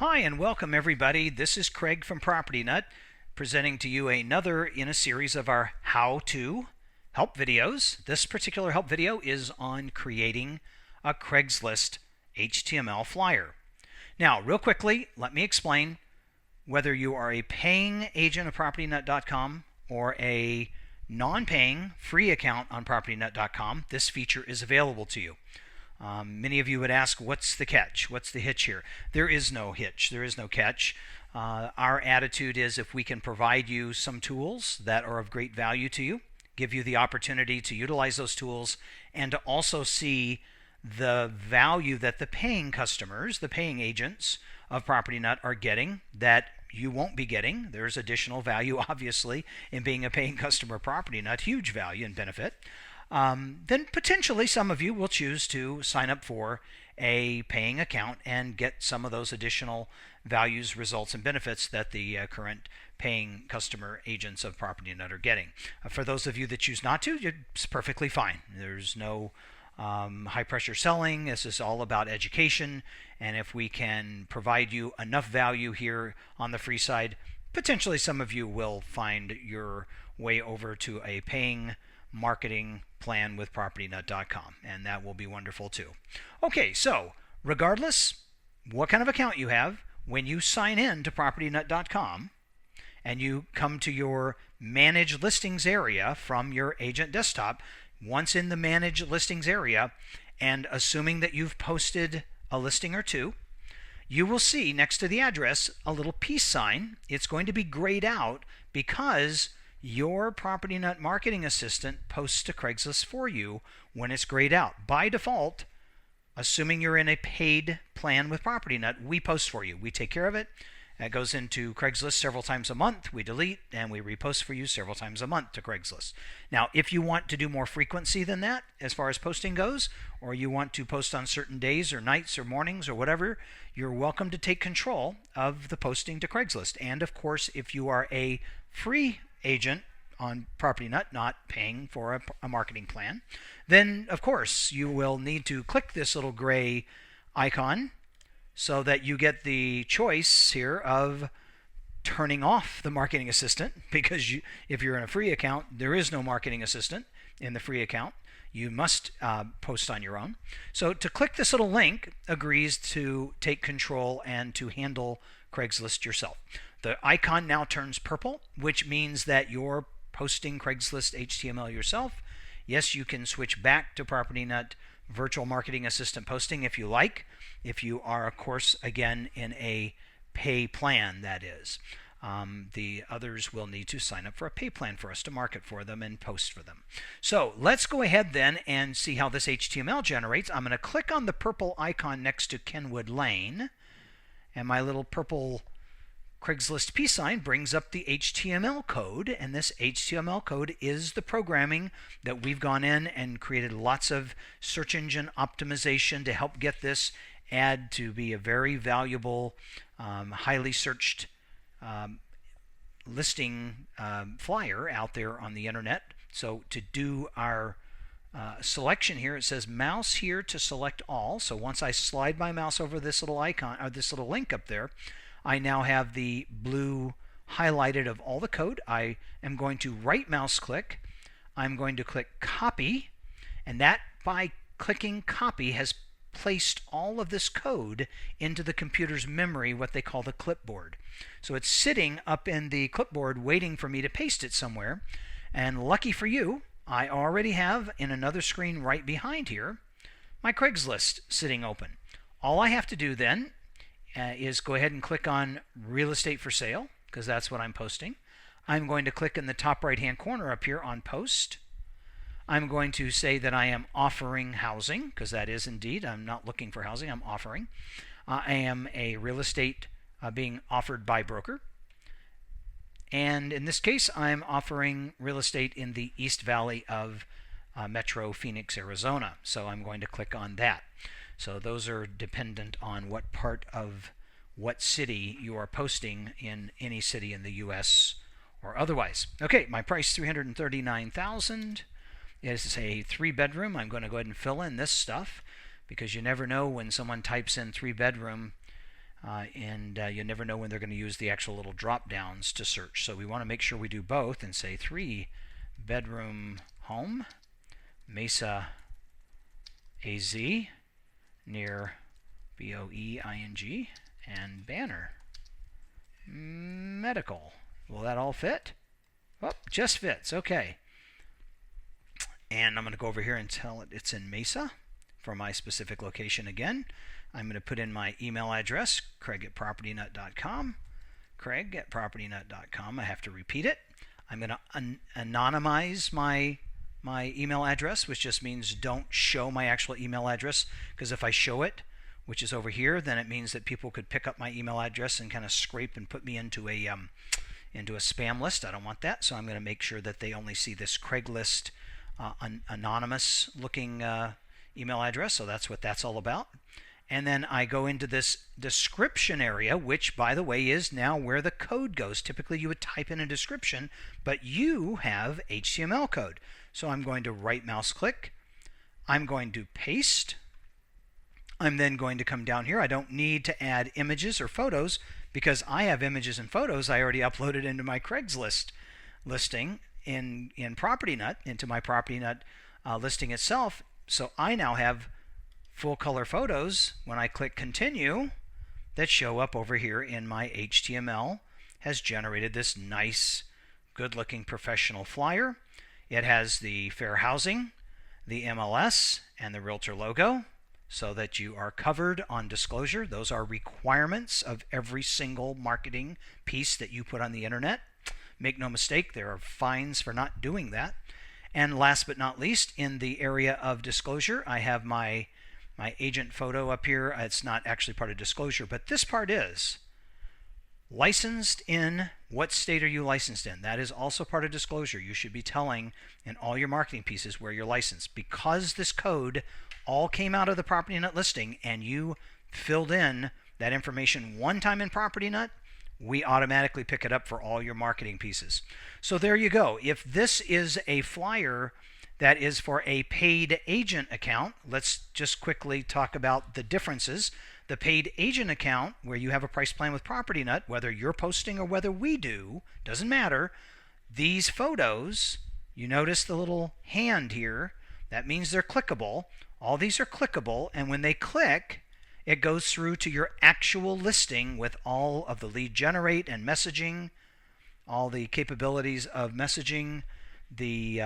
Hi and welcome everybody. This is Craig from Property Nut presenting to you another in a series of our how-to help videos. This particular help video is on creating a Craigslist HTML flyer. Now, real quickly, let me explain whether you are a paying agent of PropertyNut.com or a non-paying free account on PropertyNut.com, this feature is available to you. Many of you would ask, what's the catch? What's the hitch here? There is no hitch. There is no catch. Our attitude is if we can provide you some tools that are of great value to you, give you the opportunity to utilize those tools, and to also see the value that the paying customers, the paying agents of PropertyNut are getting that you won't be getting. There's additional value, obviously, in being a paying customer of PropertyNut, huge value and benefit. Then potentially some of you will choose to sign up for a paying account and get some of those additional values, results, and benefits that the current paying customer agents of PropertyNut are getting. For those of you that choose not to, it's perfectly fine. There's no high pressure selling. This is all about education, and if we can provide you enough value here on the free side, potentially some of you will find your way over to a paying marketing plan with PropertyNut.com, and that will be wonderful too. Okay, so regardless what kind of account you have, when you sign in to PropertyNut.com and you come to your Manage Listings area from your agent desktop, once in the Manage Listings area, and assuming that you've posted a listing or two, you will see next to the address a little peace sign. It's going to be grayed out because your PropertyNut marketing assistant posts to Craigslist for you when it's grayed out. By default, assuming you're in a paid plan with PropertyNut, we post for you. We take care of it. It goes into Craigslist several times a month. We delete and we repost for you several times a month to Craigslist. Now, if you want to do more frequency than that as far as posting goes, or you want to post on certain days or nights or mornings or whatever, you're welcome to take control of the posting to Craigslist. And of course, if you are a free agent on PropertyNut, not paying for a marketing plan, then of course you will need to click this little gray icon so that you get the choice here of turning off the marketing assistant, because if you're in a free account, there is no marketing assistant in the free account. You must post on your own. So to click this little link agrees to take control and to handle Craigslist yourself. The icon now turns purple, which means that you're posting Craigslist HTML yourself. Yes, you can switch back to PropertyNut Virtual Marketing Assistant posting if you like. If you are, of course, again, in a pay plan, that is. The others will need to sign up for a pay plan for us to market for them and post for them. So let's go ahead then and see how this HTML generates. I'm going to click on the purple icon next to Kenwood Lane, and my little purple Craigslist peace sign brings up the HTML code, and this HTML code is the programming that we've gone in and created lots of search engine optimization to help get this ad to be a very valuable, highly searched listing flyer out there on the internet. So to do our selection here, it says mouse here to select all. So once I slide my mouse over this little icon or this little link up there, I now have the blue highlighted of all the code. I am going to right mouse click. I'm going to click copy, and that by clicking copy has placed all of this code into the computer's memory, what they call the clipboard. So it's sitting up in the clipboard waiting for me to paste it somewhere. And lucky for you, I already have in another screen right behind here my Craigslist sitting open. All I have to do then is go ahead and click on real estate for sale, because that's what I'm posting. I'm going to click in the top right hand corner up here on post. I'm going to say that I am offering housing, because that is indeed, I'm not looking for housing, I'm offering. I am a real estate being offered by broker. And in this case, I'm offering real estate in the East Valley of Metro Phoenix, Arizona. So I'm going to click on that. So those are dependent on what part of what city you are posting in any city in the U.S. or otherwise. Okay, my price $339,000. It's a 3-bedroom. I'm going to go ahead and fill in this stuff because you never know when someone types in 3-bedroom and you never know when they're going to use the actual little drop downs to search. So we want to make sure we do both and say 3-bedroom home, Mesa, AZ, near Boeing, and Banner, medical. Will that all fit? Oh, just fits. Okay. And I'm going to go over here and tell it it's in Mesa for my specific location again. I'm going to put in my email address, craig@propertynut.com. craig@propertynut.com. I have to repeat it. I'm going to anonymize my email address, which just means don't show my actual email address, because if I show it, which is over here, then it means that people could pick up my email address and kind of scrape and put me into a spam list. I don't want that, so I'm going to make sure that they only see this Craigslist anonymous looking email address. So that's what that's all about. And then I go into this description area, which, by the way, is now where the code goes. Typically, you would type in a description, but you have HTML code. So I'm going to right mouse click. I'm going to paste. I'm then going to come down here. I don't need to add images or photos because I have images and photos I already uploaded into my Craigslist listing in PropertyNut, into my PropertyNut listing itself. So I now have full color photos when I click continue that show up over here in my HTML. Has generated this nice, good looking professional flyer. It has the fair housing, the MLS, and the realtor logo, so that you are covered on disclosure. Those are requirements of every single marketing piece that you put on the internet. Make no mistake, there are fines for not doing that. And last but not least, in the area of disclosure, I have my agent photo up here. It's not actually part of disclosure, but this part is. Licensed in what state are you licensed in? That is also part of disclosure. You should be telling in all your marketing pieces where you're licensed. Because this code all came out of the PropertyNut listing and you filled in that information one time in PropertyNut, we automatically pick it up for all your marketing pieces. So there you go. If this is a flyer that is for a paid agent account, let's just quickly talk about the differences. The paid agent account, where you have a price plan with PropertyNut, whether you're posting or whether we do, doesn't matter. These photos, you notice the little hand here, that means they're clickable. All these are clickable, and when they click, it goes through to your actual listing with all of the lead generate and messaging, all the capabilities of messaging. The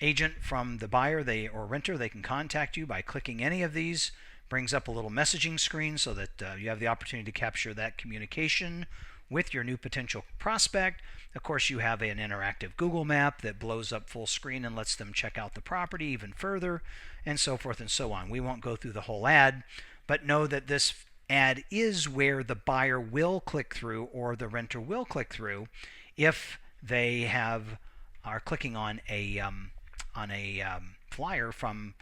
agent from the buyer or renter, they can contact you by clicking any of these. Brings up a little messaging screen so that you have the opportunity to capture that communication with your new potential prospect. Of course, you have an interactive Google map that blows up full screen and lets them check out the property even further, and so forth and so on. We won't go through the whole ad, but know that this ad is where the buyer will click through or the renter will click through if they are clicking on a flyer from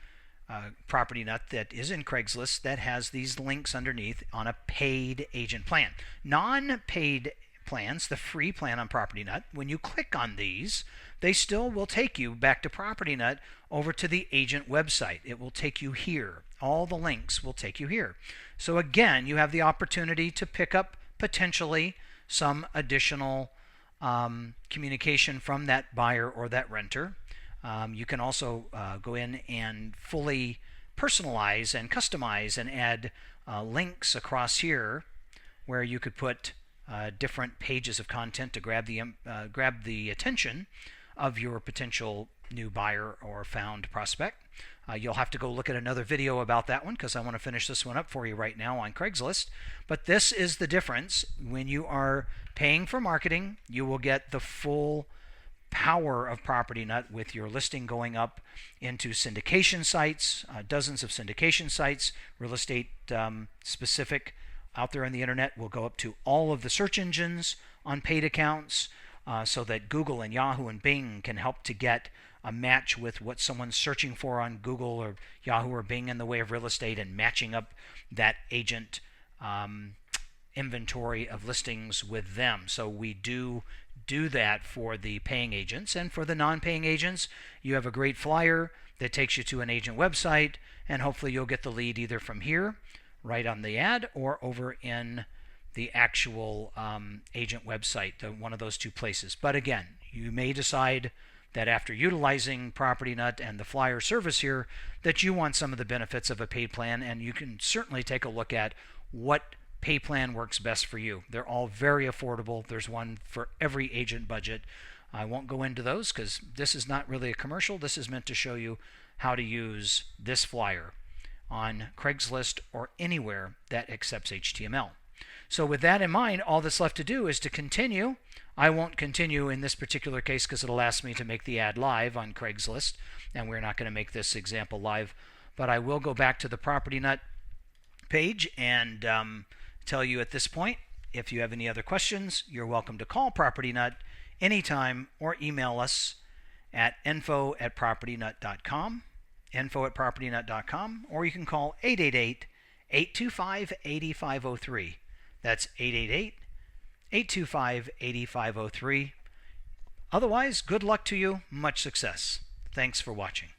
PropertyNut that is in Craigslist that has these links underneath on a paid agent plan. Non-paid plans, the free plan on PropertyNut, when you click on these, they still will take you back to PropertyNut over to the agent website. It will take you here. All the links will take you here. So again, you have the opportunity to pick up potentially some additional communication from that buyer or that renter. You can also go in and fully personalize and customize and add links across here where you could put different pages of content to grab the attention of your potential new buyer or found prospect. You'll have to go look at another video about that one because I want to finish this one up for you right now on Craigslist. But this is the difference. When you are paying for marketing, you will get the full power of PropertyNut with your listing going up into syndication sites, dozens of syndication sites, real estate specific out there on the internet will go up to all of the search engines on paid accounts so that Google and Yahoo and Bing can help to get a match with what someone's searching for on Google or Yahoo or Bing in the way of real estate and matching up that agent inventory of listings with them. So we do that for the paying agents, and for the non-paying agents, you have a great flyer that takes you to an agent website, and hopefully you'll get the lead either from here, right on the ad or over in the actual agent website, one of those two places. But again, you may decide that after utilizing Property Nut and the flyer service here, that you want some of the benefits of a paid plan, and you can certainly take a look at what pay plan works best for you. They're all very affordable. There's one for every agent budget. I won't go into those because this is not really a commercial. This is meant to show you how to use this flyer on Craigslist or anywhere that accepts HTML. So with that in mind, all that's left to do is to continue. I won't continue in this particular case because it'll ask me to make the ad live on Craigslist, and we're not going to make this example live. But I will go back to the Property Nut page and tell you at this point, if you have any other questions, you're welcome to call Property Nut anytime or email us at info@propertynut.com, info@propertynut.com, or you can call 888-825-8503. That's 888-825-8503. Otherwise, good luck to you. Much success. Thanks for watching.